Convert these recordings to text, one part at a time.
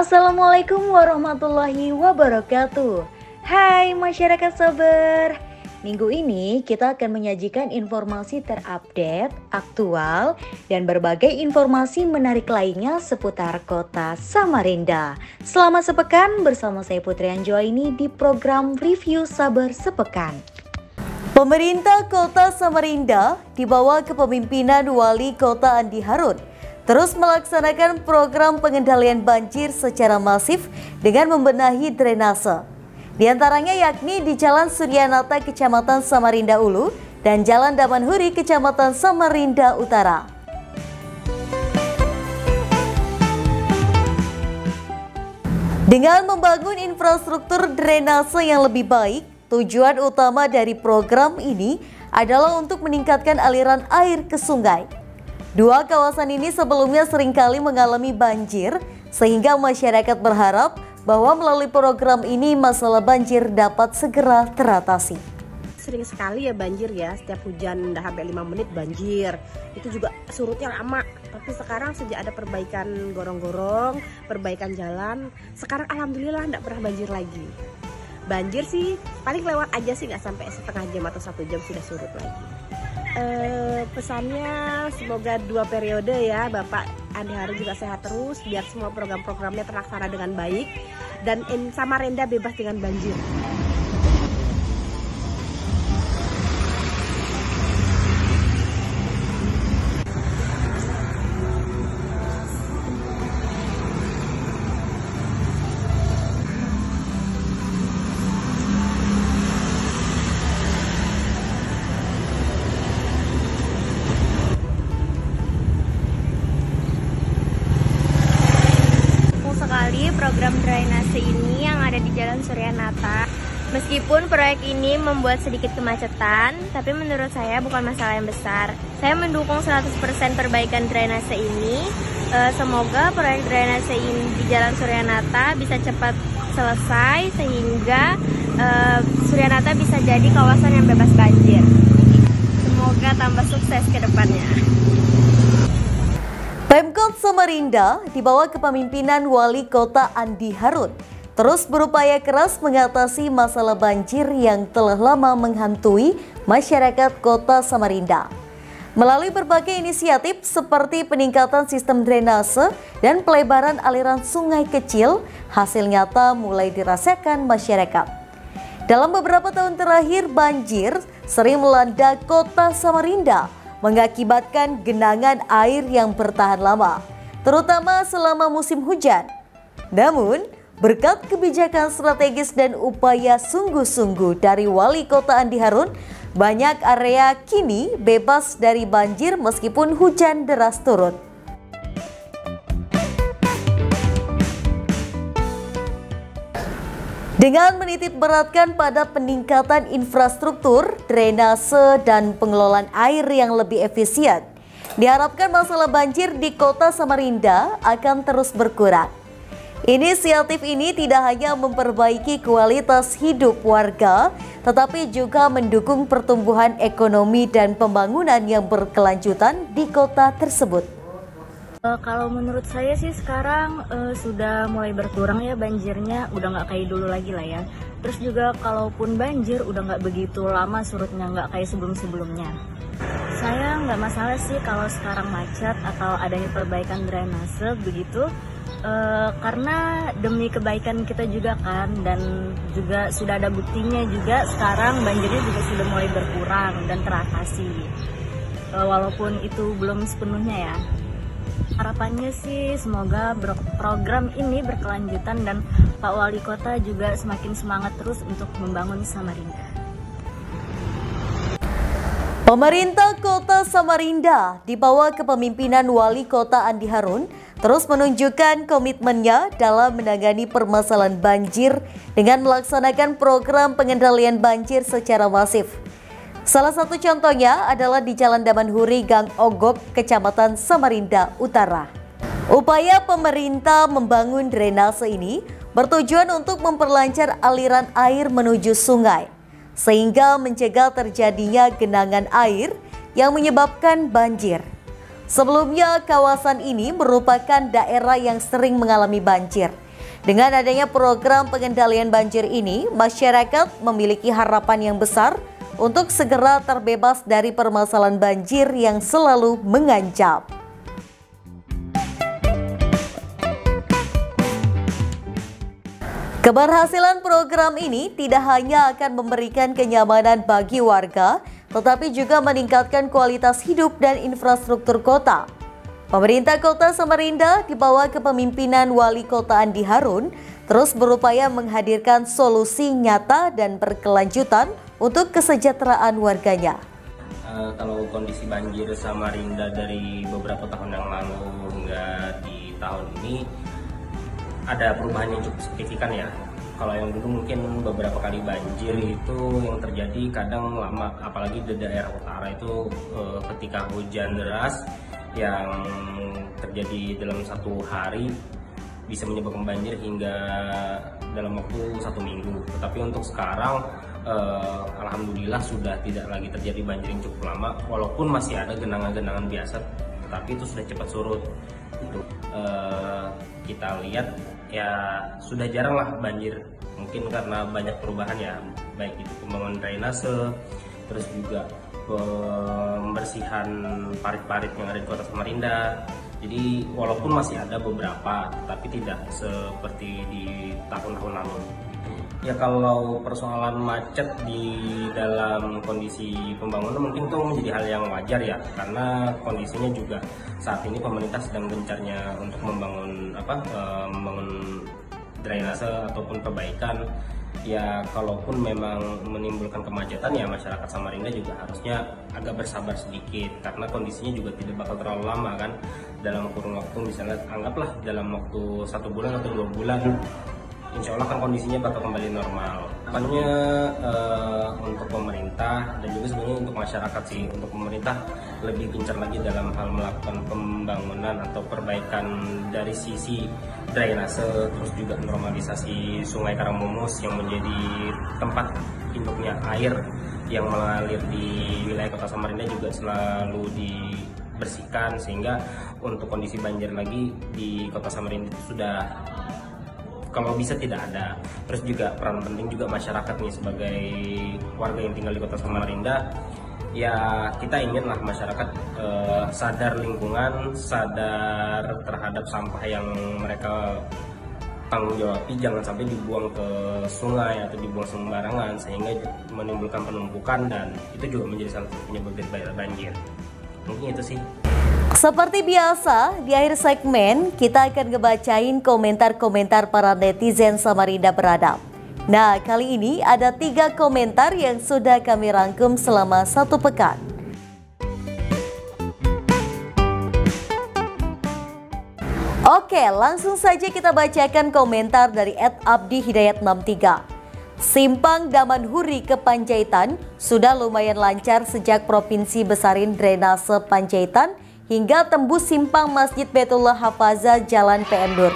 Assalamualaikum warahmatullahi wabarakatuh. Hai masyarakat sabar. Minggu ini kita akan menyajikan informasi terupdate, aktual, dan berbagai informasi menarik lainnya seputar kota Samarinda. Selama sepekan bersama saya Putri Anjoini di program Review Sabar Sepekan. Pemerintah Kota Samarinda di bawah kepemimpinan Wali Kota Andi Harun terus melaksanakan program pengendalian banjir secara masif dengan membenahi drainase. Di antaranya yakni di Jalan Suryanata Kecamatan Samarinda Ulu dan Jalan Damanhuri Kecamatan Samarinda Utara. Dengan membangun infrastruktur drainase yang lebih baik, tujuan utama dari program ini adalah untuk meningkatkan aliran air ke sungai. Dua kawasan ini sebelumnya seringkali mengalami banjir, sehingga masyarakat berharap bahwa melalui program ini masalah banjir dapat segera teratasi. Sering sekali ya banjir ya, setiap hujan udah sampai 5 menit banjir. Itu juga surutnya lama, tapi sekarang sejak ada perbaikan gorong-gorong, perbaikan jalan, sekarang alhamdulillah nggak pernah banjir lagi. Banjir sih paling lewat aja sih, nggak sampai setengah jam atau 1 jam sudah surut lagi. Pesannya semoga 2 periode ya Bapak Andi Harun juga sehat terus, biar semua program-programnya terlaksana dengan baik dan Samarinda bebas dengan banjir. Program drainase ini yang ada di Jalan Suryanata. Meskipun proyek ini membuat sedikit kemacetan, tapi menurut saya bukan masalah yang besar. Saya mendukung 100% perbaikan drainase ini. Semoga proyek drainase ini di Jalan Suryanata bisa cepat selesai sehingga Suryanata bisa jadi kawasan yang bebas banjir. Semoga tambah sukses ke depannya. Pemkot Samarinda di bawah kepemimpinan Wali Kota Andi Harun terus berupaya keras mengatasi masalah banjir yang telah lama menghantui masyarakat Kota Samarinda. Melalui berbagai inisiatif seperti peningkatan sistem drainase dan pelebaran aliran sungai kecil, hasil nyata mulai dirasakan masyarakat. Dalam beberapa tahun terakhir, banjir sering melanda Kota Samarinda, mengakibatkan genangan air yang bertahan lama, terutama selama musim hujan. Namun, berkat kebijakan strategis dan upaya sungguh-sungguh dari Wali Kota Andi Harun, banyak area kini bebas dari banjir meskipun hujan deras turun. Dengan menitik beratkan pada peningkatan infrastruktur, drainase, dan pengelolaan air yang lebih efisien, diharapkan masalah banjir di Kota Samarinda akan terus berkurang. Inisiatif ini tidak hanya memperbaiki kualitas hidup warga, tetapi juga mendukung pertumbuhan ekonomi dan pembangunan yang berkelanjutan di kota tersebut. Kalau menurut saya sih sekarang sudah mulai berkurang ya banjirnya, udah nggak kayak dulu lagi lah ya. Terus juga kalaupun banjir udah nggak begitu lama surutnya, nggak kayak sebelum-sebelumnya. Saya nggak masalah sih kalau sekarang macet atau adanya perbaikan drainase begitu, karena demi kebaikan kita juga kan, dan juga sudah ada buktinya juga sekarang banjirnya juga sudah mulai berkurang dan teratasi. Walaupun itu belum sepenuhnya ya. Harapannya sih semoga program ini berkelanjutan dan Pak Wali Kota juga semakin semangat terus untuk membangun Samarinda. Pemerintah Kota Samarinda di bawah kepemimpinan Wali Kota Andi Harun terus menunjukkan komitmennya dalam menangani permasalahan banjir dengan melaksanakan program pengendalian banjir secara masif. Salah satu contohnya adalah di Jalan Damanhuri Gang Ogop, Kecamatan Samarinda Utara. Upaya pemerintah membangun drainase ini bertujuan untuk memperlancar aliran air menuju sungai, sehingga mencegah terjadinya genangan air yang menyebabkan banjir. Sebelumnya, kawasan ini merupakan daerah yang sering mengalami banjir. Dengan adanya program pengendalian banjir ini, masyarakat memiliki harapan yang besar untuk segera terbebas dari permasalahan banjir yang selalu mengancam. Keberhasilan program ini tidak hanya akan memberikan kenyamanan bagi warga, tetapi juga meningkatkan kualitas hidup dan infrastruktur kota. Pemerintah Kota Samarinda di bawah kepemimpinan Wali Kota Andi Harun terus berupaya menghadirkan solusi nyata dan berkelanjutan untuk kesejahteraan warganya. Kalau kondisi banjir Samarinda dari beberapa tahun yang lalu hingga di tahun ini ada perubahan yang cukup signifikan ya. Kalau yang dulu mungkin beberapa kali banjir itu yang terjadi kadang lama, apalagi di daerah utara itu ketika hujan deras yang terjadi dalam satu hari bisa menyebabkan banjir hingga dalam waktu 1 minggu. Tetapi untuk sekarang alhamdulillah sudah tidak lagi terjadi banjir yang cukup lama, walaupun masih ada genangan-genangan biasa, tetapi itu sudah cepat surut. Untuk kita lihat ya sudah jarang lah banjir, mungkin karena banyak perubahan ya, baik itu pembangunan drainase, terus juga pembersihan parit-parit yang ada di Kota Samarinda. Jadi walaupun masih ada beberapa, tapi tidak seperti di tahun-tahun lalu. Ya kalau persoalan macet di dalam kondisi pembangunan mungkin itu menjadi hal yang wajar ya, karena kondisinya juga saat ini pemerintah sedang gencarnya untuk membangun membangun drainase ataupun perbaikan. Ya kalaupun memang menimbulkan kemacetan ya masyarakat Samarinda juga harusnya agak bersabar sedikit, karena kondisinya juga tidak bakal terlalu lama kan, dalam kurun waktu misalnya anggaplah dalam waktu 1 bulan atau 2 bulan insya Allah kan kondisinya bakal kembali normal. Harapannya untuk pemerintah dan juga sebenarnya untuk masyarakat sih, untuk pemerintah lebih gencar lagi dalam hal melakukan pembangunan atau perbaikan dari sisi drainase, terus juga normalisasi Sungai Karangmumus yang menjadi tempat induknya air yang mengalir di wilayah Kota Samarinda juga selalu dibersihkan, sehingga untuk kondisi banjir lagi di Kota Samarinda itu sudah kalau bisa tidak ada. Terus juga peran penting juga masyarakat nih sebagai warga yang tinggal di Kota Samarinda. Ya kita inginlah masyarakat sadar lingkungan, sadar terhadap sampah yang mereka tanggung jawabi, jangan sampai dibuang ke sungai atau dibuang sembarangan sehingga menimbulkan penumpukan, dan itu juga menjadi salah satu penyebab banjir. Mungkin itu sih. Seperti biasa, di akhir segmen kita akan ngebacain komentar-komentar para netizen Samarinda beradab. Nah, kali ini ada 3 komentar yang sudah kami rangkum selama 1 pekan. Oke, langsung saja kita bacakan komentar dari @abdihidayat63. Simpang Damanhuri ke Panjaitan sudah lumayan lancar sejak provinsi besarin drainase Panjaitan hingga tembus simpang Masjid Baitullah Hafazah Jalan PM Nur.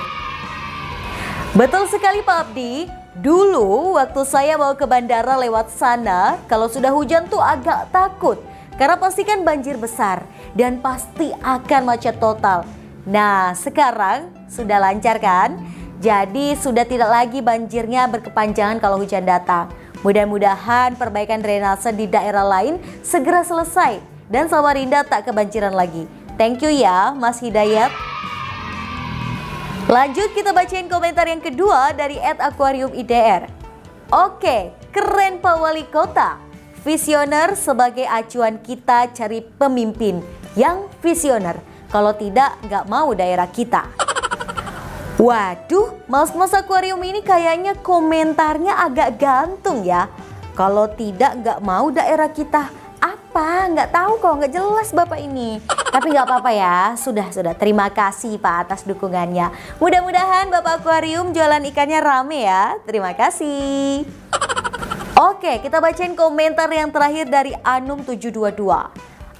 Betul sekali Pak Abdi, dulu waktu saya mau ke bandara lewat sana, kalau sudah hujan tuh agak takut, karena pasti kan banjir besar dan pasti akan macet total. Nah sekarang sudah lancar kan? Jadi sudah tidak lagi banjirnya berkepanjangan kalau hujan datang. Mudah-mudahan perbaikan drainase di daerah lain segera selesai dan Samarinda tak kebanjiran lagi. Thank you ya Mas Hidayat. Lanjut kita bacain komentar yang kedua dari @aquariumidr. Oke, keren Pak Wali Kota. Visioner sebagai acuan kita cari pemimpin yang visioner. Kalau tidak, nggak mau daerah kita. Waduh, mas-mas akuarium ini kayaknya komentarnya agak gantung ya. Kalau tidak, nggak mau daerah kita. Apa? Nggak tahu kok, nggak jelas Bapak ini. Tapi nggak apa-apa ya, sudah. Terima kasih Pak atas dukungannya. Mudah-mudahan Bapak akuarium jualan ikannya rame ya. Terima kasih. Oke, kita bacain komentar yang terakhir dari Anum722.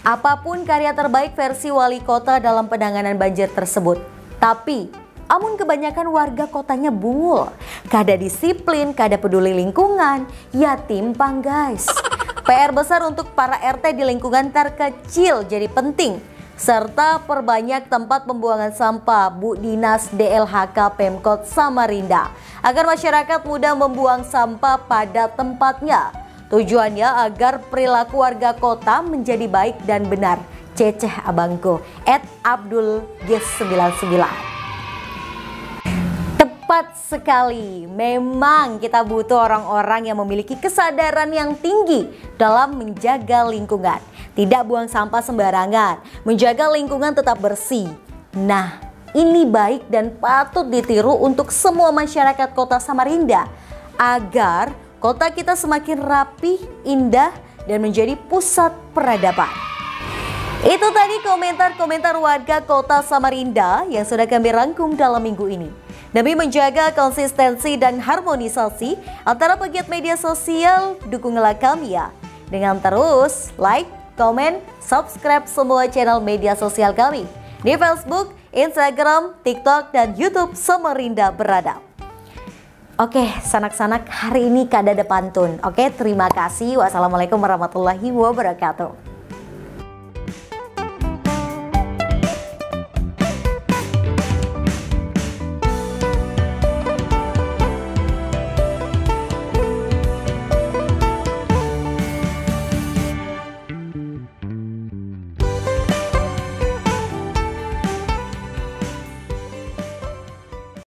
Apapun karya terbaik versi wali kota dalam penanganan banjir tersebut. Tapi, amun kebanyakan warga kotanya bungul. Kada disiplin, kada peduli lingkungan. Ya timpang guys. PR besar untuk para RT di lingkungan terkecil jadi penting. serta perbanyak tempat pembuangan sampah Bu Dinas DLHK Pemkot Samarinda agar masyarakat mudah membuang sampah pada tempatnya. Tujuannya agar perilaku warga kota menjadi baik dan benar. Ceceh abangku @abdulg99. Tepat sekali, memang kita butuh orang-orang yang memiliki kesadaran yang tinggi dalam menjaga lingkungan. Tidak buang sampah sembarangan, menjaga lingkungan tetap bersih. Nah, ini baik dan patut ditiru untuk semua masyarakat kota Samarinda agar kota kita semakin rapi, indah, dan menjadi pusat peradaban. Itu tadi komentar-komentar warga kota Samarinda yang sudah kami rangkum dalam minggu ini. Demi menjaga konsistensi dan harmonisasi antara pegiat media sosial, dukunglah kami ya. Dengan terus like, komen, subscribe semua channel media sosial kami di Facebook, Instagram, TikTok, dan YouTube Samarinda Beradab. Oke, sanak-sanak, hari ini kada ada pantun. Oke, terima kasih. Wassalamualaikum warahmatullahi wabarakatuh.